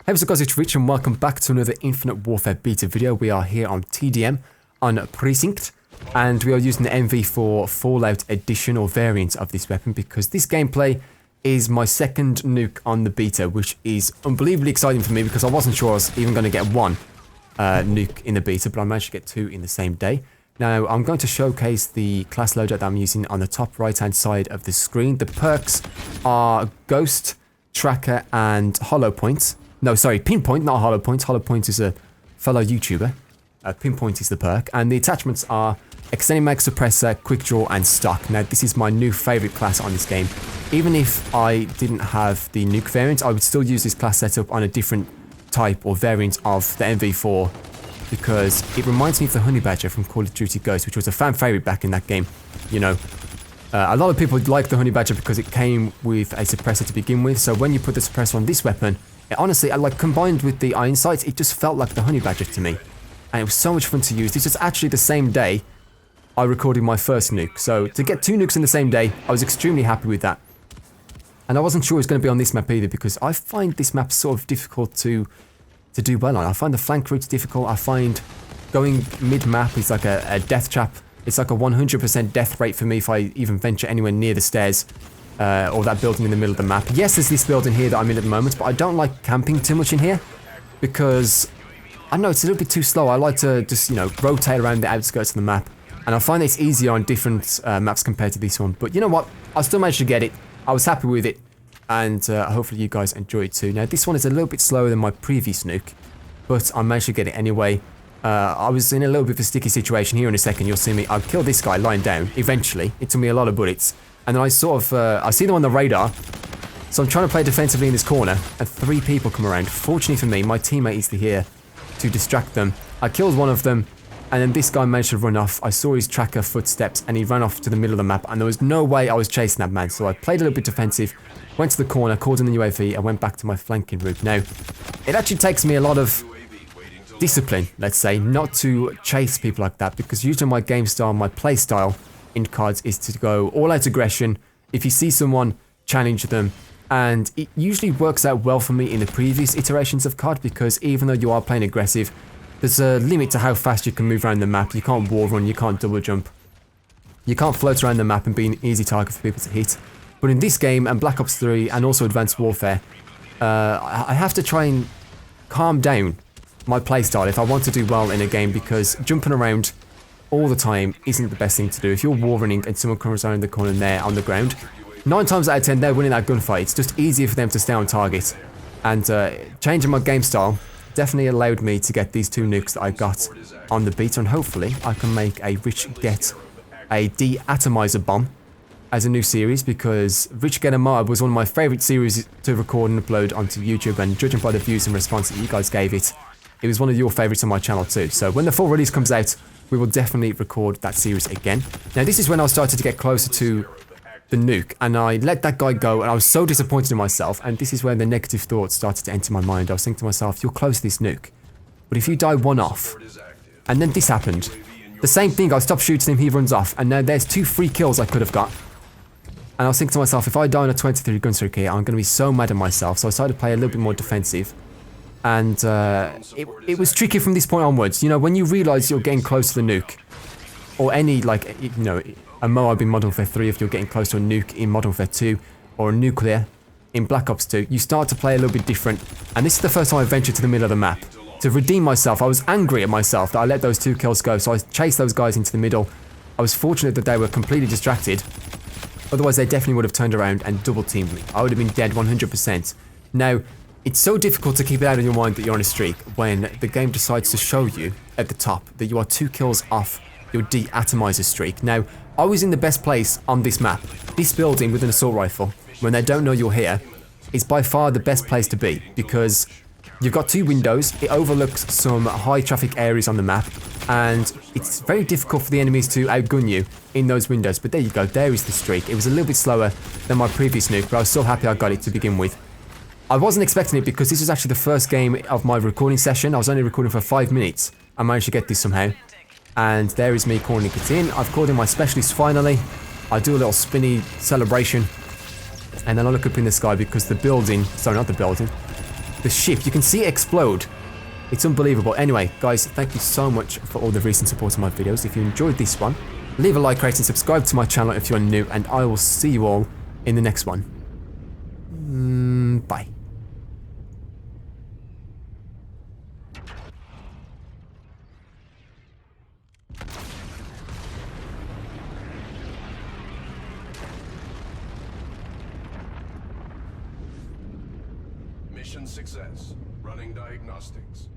Hey what's up guys, it's Rich and welcome back to another Infinite Warfare beta video. We are here on TDM on Precinct and we are using the NV-4 Fallout edition or variant of this weapon because this gameplay is my second nuke on the beta, which is unbelievably exciting for me because I wasn't sure I was even going to get one nuke in the beta, but I managed to get two in the same day. Now I'm going to showcase the class loadout that I'm using on the top right hand side of the screen. The perks are Ghost, Tracker and Hollow Point. No, sorry, Pinpoint, not Hollow Point. Hollow Point is a fellow YouTuber. Pinpoint is the perk. And the attachments are Extended Mag Suppressor, Quick Draw, and Stock. Now, this is my new favourite class on this game. Even if I didn't have the nuke variant, I would still use this class setup on a different type or variant of the NV-4 because it reminds me of the Honey Badger from Call of Duty Ghost, which was a fan favourite back in that game. You know, a lot of people like the Honey Badger because it came with a suppressor to begin with. So when you put the suppressor on this weapon, honestly, like combined with the iron sights, it just felt like the Honey Badger to me. And it was so much fun to use. This was actually the same day I recorded my first nuke. So to get two nukes in the same day, I was extremely happy with that. And I wasn't sure it was going to be on this map either because I find this map sort of difficult to do well on. I find the flank routes difficult. I find going mid-map is like a death trap. It's like a 100% death rate for me if I even venture anywhere near the stairs. Or that building in the middle of the map. Yes, there's this building here that I'm in at the moment, but I don't like camping too much in here because I know it's a little bit too slow. I like to just, you know, rotate around the outskirts of the map, and I find it's easier on different maps compared to this one. But you know what? I still managed to get it. I was happy with it, and hopefully you guys enjoy it too. Now, this one is a little bit slower than my previous nuke, but I managed to get it anyway. I was in a little bit of a sticky situation here in a second. You'll see me. I'll kill this guy lying down eventually. It took me a lot of bullets. And then I sort of, I see them on the radar, so I'm trying to play defensively in this corner, and three people come around. Fortunately for me, my teammate is here to distract them. I killed one of them, and then this guy managed to run off. I saw his tracker footsteps, and he ran off to the middle of the map, and there was no way I was chasing that man, so I played a little bit defensive, went to the corner, called in the UAV, and went back to my flanking route. Now, it actually takes me a lot of discipline, let's say, not to chase people like that, because usually my game style, my play style, in cards is to go all out aggression. If you see someone, challenge them, and it usually works out well for me in the previous iterations of COD because even though you are playing aggressive, there's a limit to how fast you can move around the map. You can't wall run, you can't double jump, you can't float around the map and be an easy target for people to hit. But in this game and Black Ops 3 and also Advanced Warfare, I have to try and calm down my playstyle if I want to do well in a game because jumping around all the time isn't the best thing to do. If you're wall running and someone comes around the corner and they're on the ground, 9 times out of 10 they're winning that gunfight. It's just easier for them to stay on target. And changing my game style definitely allowed me to get these two nukes that I got on the beta, and hopefully I can make a Rich Get a De-Atomizer bomb as a new series because Rich Get a Mob was one of my favourite series to record and upload onto YouTube, and judging by the views and response that you guys gave it, it was one of your favourites on my channel too. So when the full release comes out, we will definitely record that series again. Now this is when I started to get closer to the nuke and I let that guy go and I was so disappointed in myself, and this is where the negative thoughts started to enter my mind. I was thinking to myself, you're close to this nuke, but if you die one off, and then this happened, the same thing, I stopped shooting him, he runs off, and now there's 2 free kills I could have got. And I was thinking to myself, if I die on a 23 gun streak here, I'm going to be so mad at myself, so I started to play a little bit more defensive. And it was tricky from this point onwards. You know, when you realise you're getting close to the nuke, or any, like, you know, a Moab in Modern Warfare 3, if you're getting close to a nuke in Modern Warfare 2, or a nuclear in Black Ops 2, you start to play a little bit different. And this is the first time I ventured to the middle of the map. To redeem myself, I was angry at myself that I let those 2 kills go, so I chased those guys into the middle. I was fortunate that they were completely distracted. Otherwise, they definitely would have turned around and double-teamed me. I would have been dead 100%. Now, it's so difficult to keep it out of your mind that you're on a streak when the game decides to show you at the top that you are 2 kills off your de-atomizer streak. Now, I was in the best place on this map. This building with an assault rifle, when they don't know you're here, is by far the best place to be because you've got 2 windows, it overlooks some high traffic areas on the map, and it's very difficult for the enemies to outgun you in those windows. But there you go, there is the streak. It was a little bit slower than my previous nuke, but I was so happy I got it to begin with. I wasn't expecting it because this was actually the first game of my recording session. I was only recording for 5 minutes. I managed to get this somehow. And there is me calling it in. I've called in my specialist finally. I do a little spinny celebration. And then I look up in the sky because the building, sorry, not the building, the ship. You can see it explode. It's unbelievable. Anyway, guys, thank you so much for all the recent support on my videos. If you enjoyed this one, leave a like, rate, and subscribe to my channel if you're new, and I will see you all in the next one. Bye. Mission success. Running diagnostics.